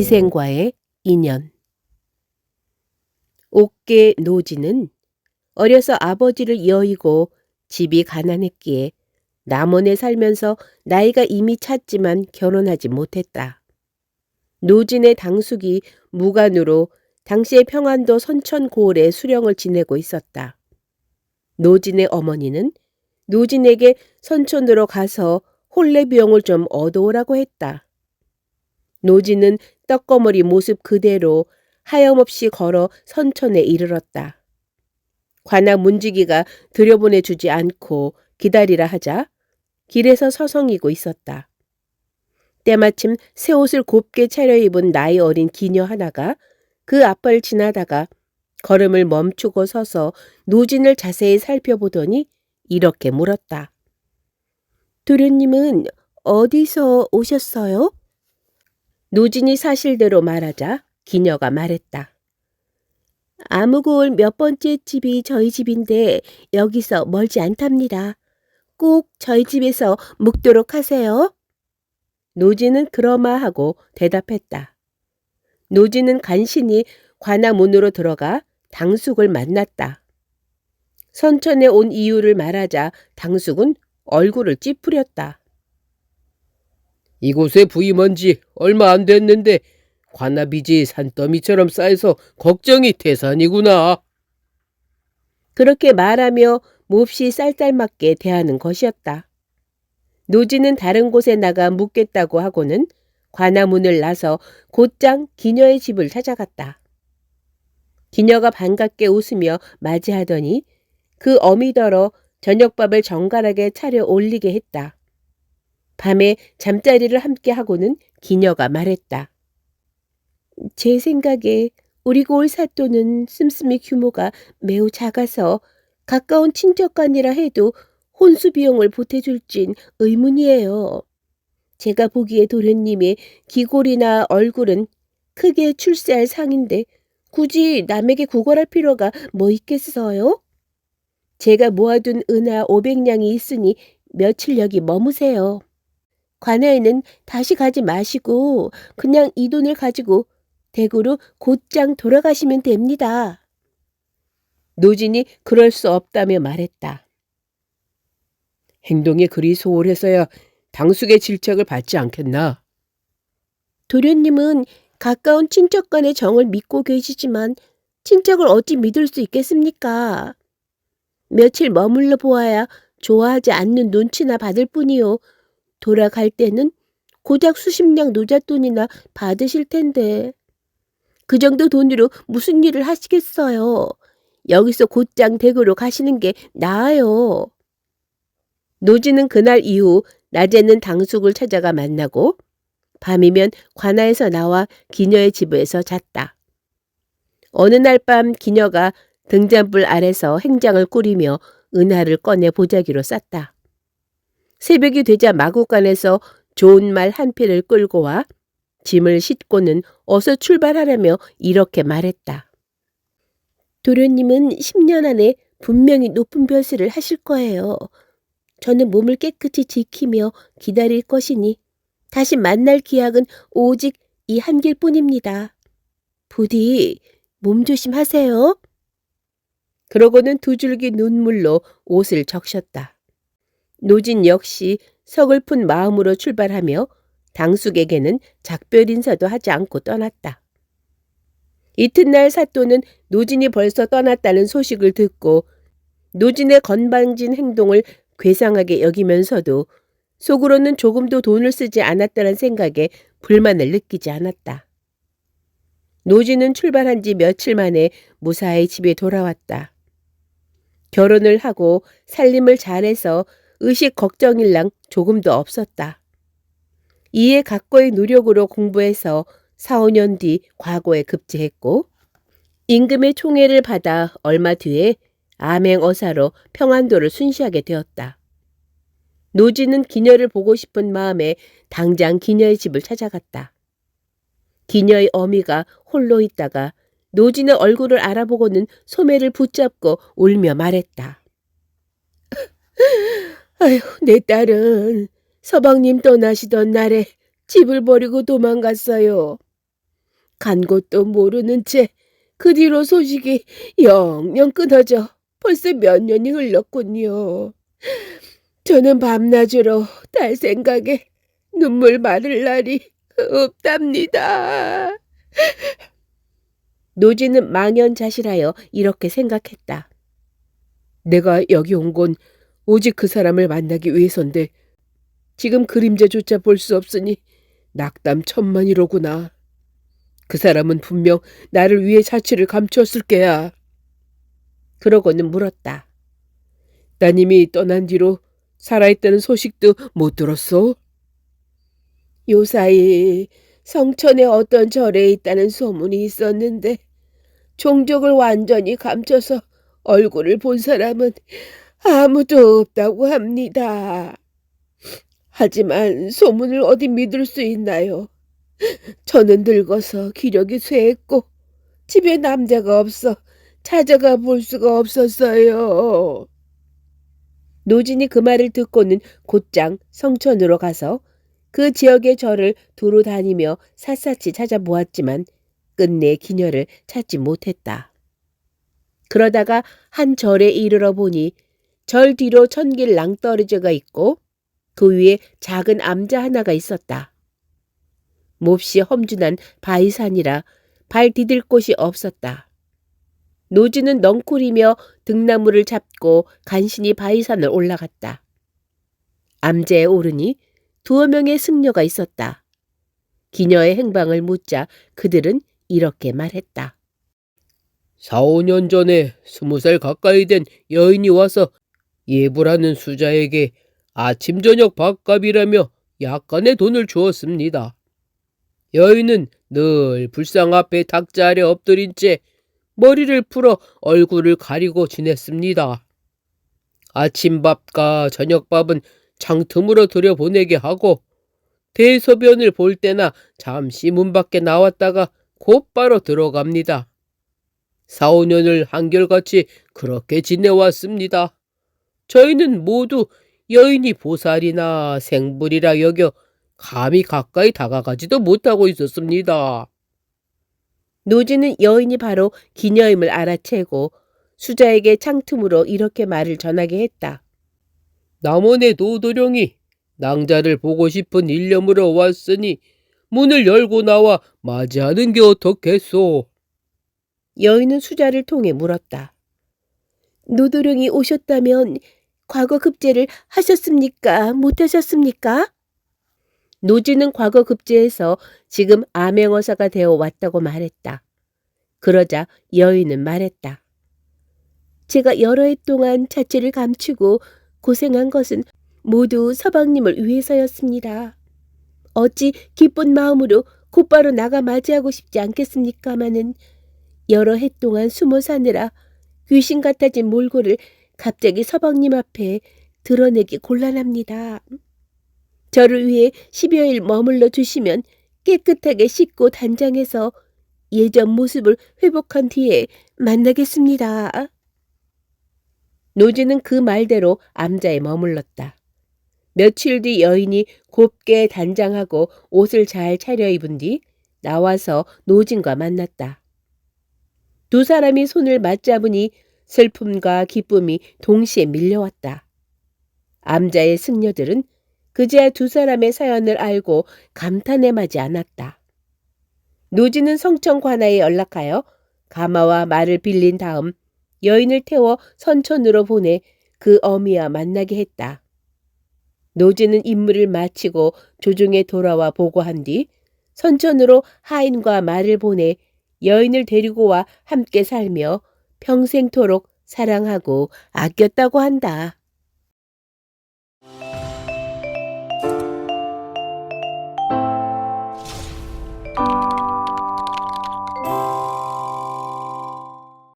기생과의 인연. 옥계 노지는 어려서 아버지를 여의고 집이 가난했기에 남원에 살면서 나이가 이미 찼지만 결혼하지 못했다. 노진의 당숙이 무관으로 당시의 평안도 선천고을에 수령을 지내고 있었다. 노진의 어머니는 노진에게 선촌으로 가서 혼례비용을 좀 얻어오라고 했다. 노진은 떡거머리 모습 그대로 하염없이 걸어 선촌에 이르렀다. 관악 문지기가 들여보내주지 않고 기다리라 하자 길에서 서성이고 있었다. 때마침 새 옷을 곱게 차려입은 나이 어린 기녀 하나가 그 앞을 지나다가 걸음을 멈추고 서서 노진을 자세히 살펴보더니 이렇게 물었다. 도련님은 어디서 오셨어요? 노진이 사실대로 말하자 기녀가 말했다. 아무고을 몇 번째 집이 저희 집인데 여기서 멀지 않답니다. 꼭 저희 집에서 묵도록 하세요. 노진은 그러마하고 대답했다. 노진은 간신히 관아문으로 들어가 당숙을 만났다. 선천에 온 이유를 말하자 당숙은 얼굴을 찌푸렸다. 이곳에 부임한 지 얼마 안 됐는데 관아비지 산더미처럼 쌓여서 걱정이 태산이구나. 그렇게 말하며 몹시 쌀쌀맞게 대하는 것이었다. 노진은 다른 곳에 나가 묵겠다고 하고는 관아문을 나서 곧장 기녀의 집을 찾아갔다. 기녀가 반갑게 웃으며 맞이하더니 그 어미더러 저녁밥을 정갈하게 차려 올리게 했다. 밤에 잠자리를 함께 하고는 기녀가 말했다. 제 생각에 우리 고을 사또는 씀씀이 규모가 매우 작아서 가까운 친척간이라 해도 혼수 비용을 보태줄진 의문이에요. 제가 보기에 도련님의 귀골이나 얼굴은 크게 출세할 상인데 굳이 남에게 구걸할 필요가 뭐 있겠어요? 제가 모아둔 은하 500냥이 있으니 며칠 여기 머무세요. 관아에는 다시 가지 마시고 그냥 이 돈을 가지고 대구로 곧장 돌아가시면 됩니다. 노진이 그럴 수 없다며 말했다. 행동이 그리 소홀해서야 당숙의 질책을 받지 않겠나? 도련님은 가까운 친척간의 정을 믿고 계시지만 친척을 어찌 믿을 수 있겠습니까? 며칠 머물러 보아야 좋아하지 않는 눈치나 받을 뿐이요. 돌아갈 때는 고작 수십냥 노잣돈이나 받으실 텐데. 그 정도 돈으로 무슨 일을 하시겠어요? 여기서 곧장 댁으로 가시는 게 나아요. 노진은 그날 이후 낮에는 당숙을 찾아가 만나고 밤이면 관아에서 나와 기녀의 집에서 잤다. 어느 날 밤 기녀가 등잔불 아래서 행장을 꾸리며 은하를 꺼내 보자기로 쌌다. 새벽이 되자 마구간에서 좋은 말 한 필을 끌고 와 짐을 싣고는 어서 출발하라며 이렇게 말했다. 도련님은 10년 안에 분명히 높은 벼슬을 하실 거예요. 저는 몸을 깨끗이 지키며 기다릴 것이니 다시 만날 기약은 오직 이 한 길뿐입니다. 부디 몸조심하세요. 그러고는 두 줄기 눈물로 옷을 적셨다. 노진 역시 서글픈 마음으로 출발하며 당숙에게는 작별 인사도 하지 않고 떠났다. 이튿날 사또는 노진이 벌써 떠났다는 소식을 듣고 노진의 건방진 행동을 괴상하게 여기면서도 속으로는 조금도 돈을 쓰지 않았다는 생각에 불만을 느끼지 않았다. 노진은 출발한 지 며칠 만에 무사히 집에 돌아왔다. 결혼을 하고 살림을 잘해서 의식 걱정일랑 조금도 없었다. 이에 각고의 노력으로 공부해서 4, 5년 뒤 과거에 급제했고 임금의 총애를 받아 얼마 뒤에 암행어사로 평안도를 순시하게 되었다. 노진은 기녀를 보고 싶은 마음에 당장 기녀의 집을 찾아갔다. 기녀의 어미가 홀로 있다가 노진의 얼굴을 알아보고는 소매를 붙잡고 울며 말했다. 아휴, 내 딸은 서방님 떠나시던 날에 집을 버리고 도망갔어요. 간 곳도 모르는 채 그 뒤로 소식이 영영 끊어져 벌써 몇 년이 흘렀군요. 저는 밤낮으로 딸 생각에 눈물 마를 날이 없답니다. 노지는 망연자실하여 이렇게 생각했다. 내가 여기 온 건 오직 그 사람을 만나기 위해서인데 지금 그림자조차 볼 수 없으니 낙담천만이로구나. 그 사람은 분명 나를 위해 사치를 감추었을 게야. 그러고는 물었다. 따님이 떠난 뒤로 살아있다는 소식도 못 들었소? 요사이 성천에 어떤 절에 있다는 소문이 있었는데 종족을 완전히 감춰서 얼굴을 본 사람은 아무도 없다고 합니다. 하지만 소문을 어디 믿을 수 있나요? 저는 늙어서 기력이 쇠했고 집에 남자가 없어 찾아가 볼 수가 없었어요. 노진이 그 말을 듣고는 곧장 성천으로 가서 그 지역의 절을 두루 다니며 샅샅이 찾아보았지만 끝내 기녀를 찾지 못했다. 그러다가 한 절에 이르러 보니 절 뒤로 천길 낭떠러지가 있고 그 위에 작은 암자 하나가 있었다. 몹시 험준한 바위산이라 발 디딜 곳이 없었다. 노지는 넝쿨이며 등나무를 잡고 간신히 바위산을 올라갔다. 암자에 오르니 2명의 승려가 있었다. 기녀의 행방을 묻자 그들은 이렇게 말했다. 4, 5년 전에 20살 가까이 된 여인이 와서 예불하는 수자에게 아침 저녁 밥값이라며 약간의 돈을 주었습니다. 여인은 늘 불상 앞에 탁자 아래 엎드린 채 머리를 풀어 얼굴을 가리고 지냈습니다. 아침밥과 저녁밥은 창틈으로 들여보내게 하고 대소변을 볼 때나 잠시 문 밖에 나왔다가 곧바로 들어갑니다. 4, 5년을 한결같이 그렇게 지내왔습니다. 저희는 모두 여인이 보살이나 생불이라 여겨 감히 가까이 다가가지도 못하고 있었습니다. 노지는 여인이 바로 기녀임을 알아채고 수자에게 창틈으로 이렇게 말을 전하게 했다. 남원의 노도령이 낭자를 보고 싶은 일념으로 왔으니 문을 열고 나와 맞이하는 게 어떻겠소? 여인은 수자를 통해 물었다. 노도령이 오셨다면 과거 급제를 하셨습니까? 못하셨습니까? 노지는 과거 급제에서 지금 암행어사가 되어 왔다고 말했다. 그러자 여인은 말했다. 제가 여러 해 동안 자취를 감추고 고생한 것은 모두 서방님을 위해서였습니다. 어찌 기쁜 마음으로 곧바로 나가 맞이하고 싶지 않겠습니까마는 여러 해 동안 숨어 사느라 귀신 같아진 몰골을 갑자기 서방님 앞에 드러내기 곤란합니다. 저를 위해 10여일 머물러 주시면 깨끗하게 씻고 단장해서 예전 모습을 회복한 뒤에 만나겠습니다. 노지는 그 말대로 암자에 머물렀다. 며칠 뒤 여인이 곱게 단장하고 옷을 잘 차려입은 뒤 나와서 노진과 만났다. 2 사람이 손을 맞잡으니 슬픔과 기쁨이 동시에 밀려왔다. 암자의 승려들은 그제야 2 사람의 사연을 알고 감탄에 마지 않았다. 노지는 성천 관아에 연락하여 가마와 말을 빌린 다음 여인을 태워 선천으로 보내 그 어미와 만나게 했다. 노지는 임무를 마치고 조정에 돌아와 보고한 뒤 선천으로 하인과 말을 보내 여인을 데리고 와 함께 살며 평생토록 사랑하고 아꼈다고 한다.